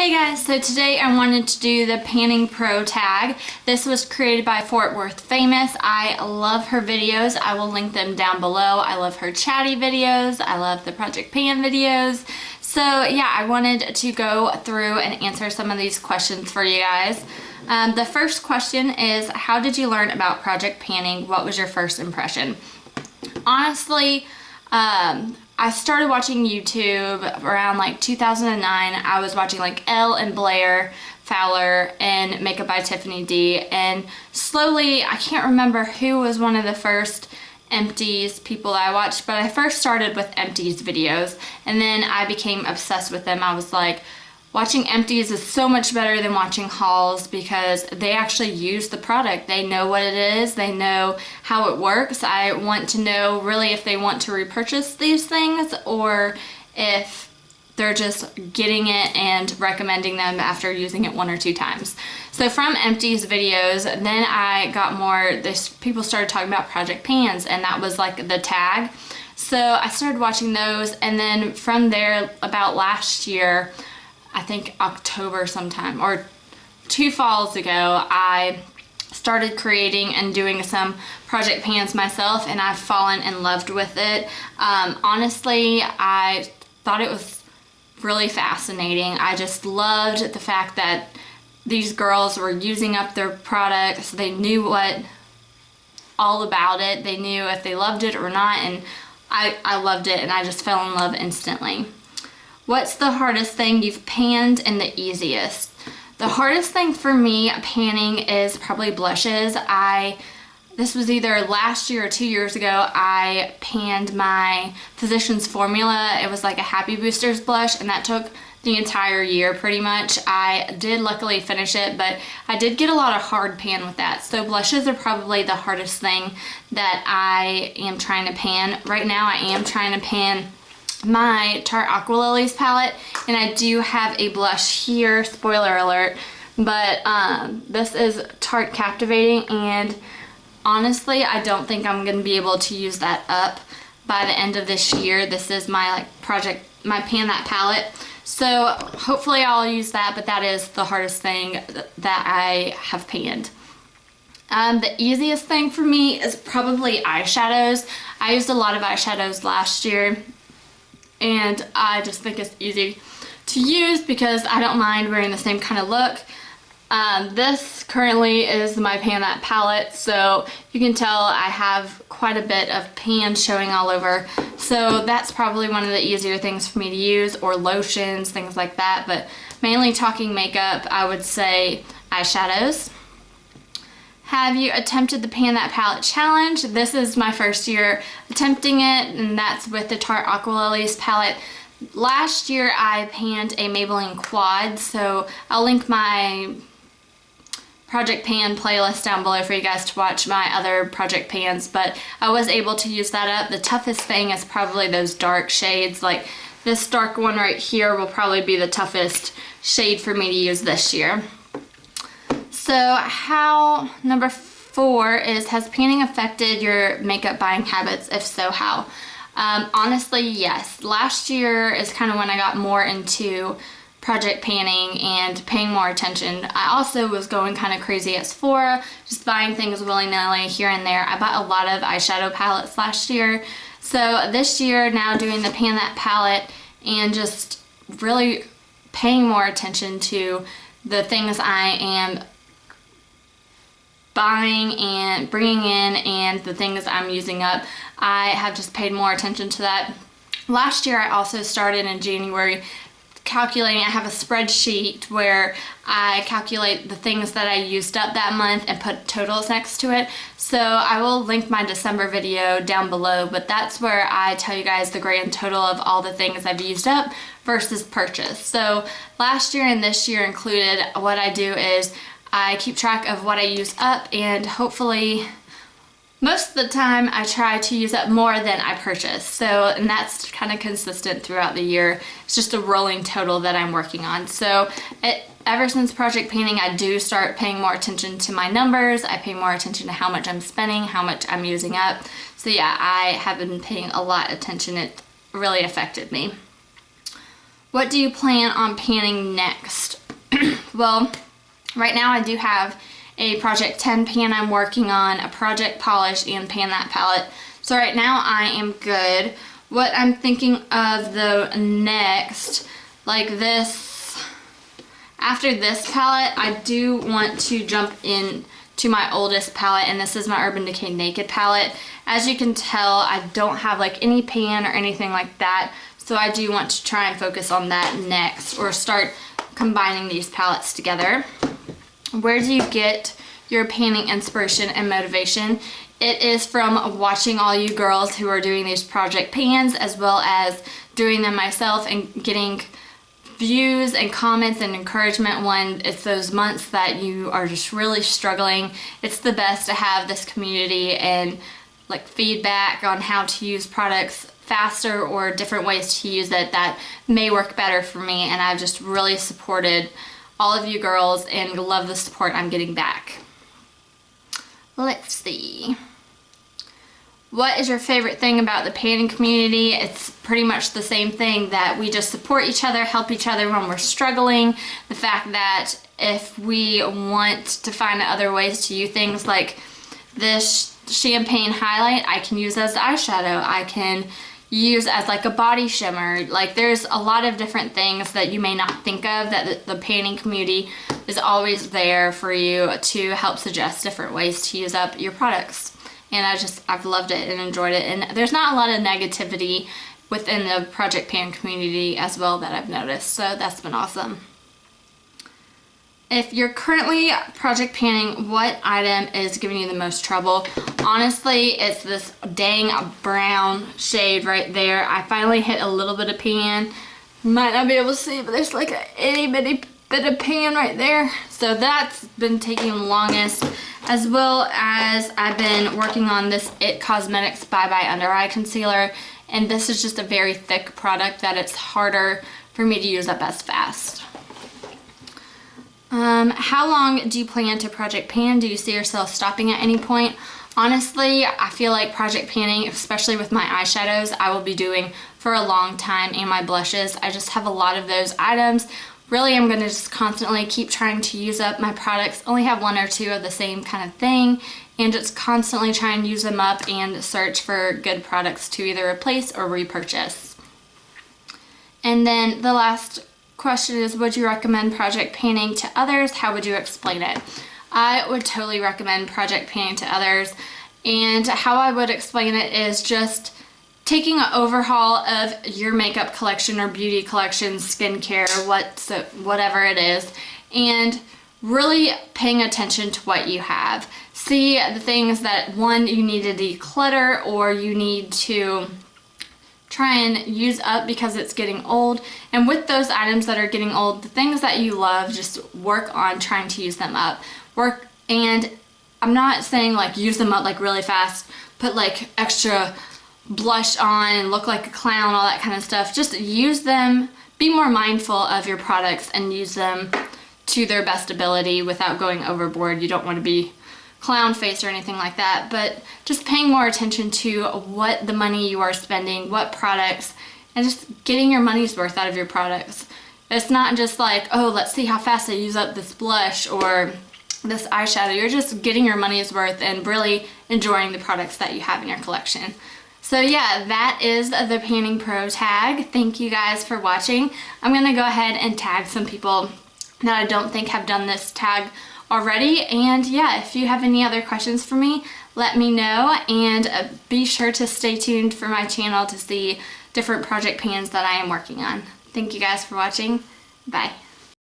Hey guys, so today I wanted to do the Panning Pro tag. This was created by Fort Worth Famous. I love her videos. I will link them down below. I love her chatty videos. I love the Project Pan videos. So yeah, I wanted to go through and answer some of these questions for you guys. The first question is, how did you learn about project panning? What was your first impression? Honestly, I started watching YouTube around like 2009. I was watching like Elle and Blair Fowler and Makeup by Tiffany D, and slowly, I can't remember who was one of the first Empties people I watched, but I first started with Empties videos and then I became obsessed with them. I was like, watching Empties is so much better than watching hauls because they actually use the product. They know what it is. They know how it works. I want to know really if they want to repurchase these things or if they're just getting it and recommending them after using it one or two times. So from Empties videos, then I got more, people started talking about project pans, and that was like the tag. So I started watching those, and then from there, about last year, I think October sometime, or 2 falls ago, I started creating and doing some project pans myself, and I've fallen in love with it. Honestly, I thought it was really fascinating. I just loved the fact that these girls were using up their products. They knew all about it. They knew if they loved it or not, and I loved it, and I just fell in love instantly. What's the hardest thing you've panned and the easiest? The hardest thing for me panning is probably blushes. This was either last year or 2 years ago, I panned my Physicians Formula. It was like a Happy Boosters blush, and that took the entire year pretty much. I did luckily finish it, but I did get a lot of hard pan with that. So blushes are probably the hardest thing that I am trying to pan. Right now I am trying to pan my Tarte Aqua Lilies palette, and I do have a blush here, spoiler alert, but this is Tarte Captivating, and honestly I don't think I'm going to be able to use that up by the end of this year. This is my my Pan That palette, so hopefully I'll use that, but that is the hardest thing that I have panned. The easiest thing for me is probably eyeshadows. I used a lot of eyeshadows last year, and I just think it's easy to use because I don't mind wearing the same kind of look. This currently is my Pan That palette, so you can tell I have quite a bit of pan showing all over. So that's probably one of the easier things for me to use, or lotions, things like that. But mainly talking makeup, I would say eyeshadows. Have you attempted the Pan That palette challenge? This is my first year attempting it, and that's with the Tarte Aqua Lilies palette. Last year I panned a Maybelline quad, so I'll link my Project Pan playlist down below for you guys to watch my other project pans, but I was able to use that up. The toughest thing is probably those dark shades. Like this dark one right here will probably be the toughest shade for me to use this year. So number 4 is, has panning affected your makeup buying habits? If so, how? Honestly, yes. Last year is kind of when I got more into project panning and paying more attention. I also was going kind of crazy at Sephora, just buying things willy-nilly here and there. I bought a lot of eyeshadow palettes last year. So this year, now doing the Pan That palette and just really paying more attention to the things I am buying and bringing in and the things I'm using up. I have just paid more attention to that. Last year I also started in January calculating. I have a spreadsheet where I calculate the things that I used up that month and put totals next to it. So I will link my December video down below, but that's where I tell you guys the grand total of all the things I've used up versus purchased. So last year and this year included, what I do is I keep track of what I use up, and hopefully most of the time I try to use up more than I purchase. And that's kind of consistent throughout the year. It's just a rolling total that I'm working on. So ever since project panning, I do start paying more attention to my numbers. I pay more attention to how much I'm spending, how much I'm using up. So yeah, I have been paying a lot of attention. It really affected me. What do you plan on panning next? Well, right now I do have a Project 10 pan I'm working on, a Project Polish, and Pan That palette. So right now I am good. What I'm thinking of though next, like this, after this palette, I do want to jump in to my oldest palette, and this is my Urban Decay Naked palette. As you can tell, I don't have like any pan or anything like that, so I do want to try and focus on that next, or start combining these palettes together. Where do you get your panning inspiration and motivation? It is from watching all you girls who are doing these project pans, as well as doing them myself and getting views and comments and encouragement when it's those months that you are just really struggling. It's the best to have this community and like feedback on how to use products faster or different ways to use it that may work better for me, and I've just really supported all of you girls and love the support I'm getting back. Let's see. What is your favorite thing about the panning community? It's pretty much the same thing, that we just support each other, help each other when we're struggling. The fact that if we want to find other ways to use things, like this champagne highlight, I can use as eyeshadow. I can use as like a body shimmer. Like there's a lot of different things that you may not think of, that the panning community is always there for you to help suggest different ways to use up your products. And I've loved it and enjoyed it. And there's not a lot of negativity within the project pan community as well that I've noticed. So that's been awesome. If you're currently project panning, what item is giving you the most trouble? Honestly, it's this dang brown shade right there. I finally hit a little bit of pan. You might not be able to see, but there's like a itty bitty bit of pan right there. So that's been taking the longest, as well as I've been working on this IT Cosmetics Bye Bye Under Eye Concealer, and this is just a very thick product that it's harder for me to use up as fast. How long do you plan to project pan? Do you see yourself stopping at any point? Honestly, I feel like project panning, especially with my eyeshadows, I will be doing for a long time, and my blushes. I just have a lot of those items. Really, I'm going to just constantly keep trying to use up my products, only have one or two of the same kind of thing, and just constantly try and use them up and search for good products to either replace or repurchase. And then the last question is, would you recommend project panning to others? How would you explain it? I would totally recommend project panning to others, and how I would explain it is just taking an overhaul of your makeup collection or beauty collection, skincare, whatever it is, and really paying attention to what you have. See the things that, one, you need to declutter or you need to try and use up because it's getting old. And with those items that are getting old, the things that you love, just work on trying to use them up. And I'm not saying like use them up like really fast, put like extra blush on and look like a clown, all that kind of stuff. Just use them, be more mindful of your products and use them to their best ability without going overboard. You don't want to be clown face or anything like that, but just paying more attention to what the money you are spending, what products, and just getting your money's worth out of your products. It's not just like, oh, let's see how fast I use up this blush or this eyeshadow. You're just getting your money's worth and really enjoying the products that you have in your collection. So yeah, that is the Panning Pro tag. Thank you guys for watching. I'm gonna go ahead and tag some people that I don't think have done this tag already. And yeah, if you have any other questions for me, let me know, and be sure to stay tuned for my channel to see different project pans that I am working on. Thank you guys for watching. Bye.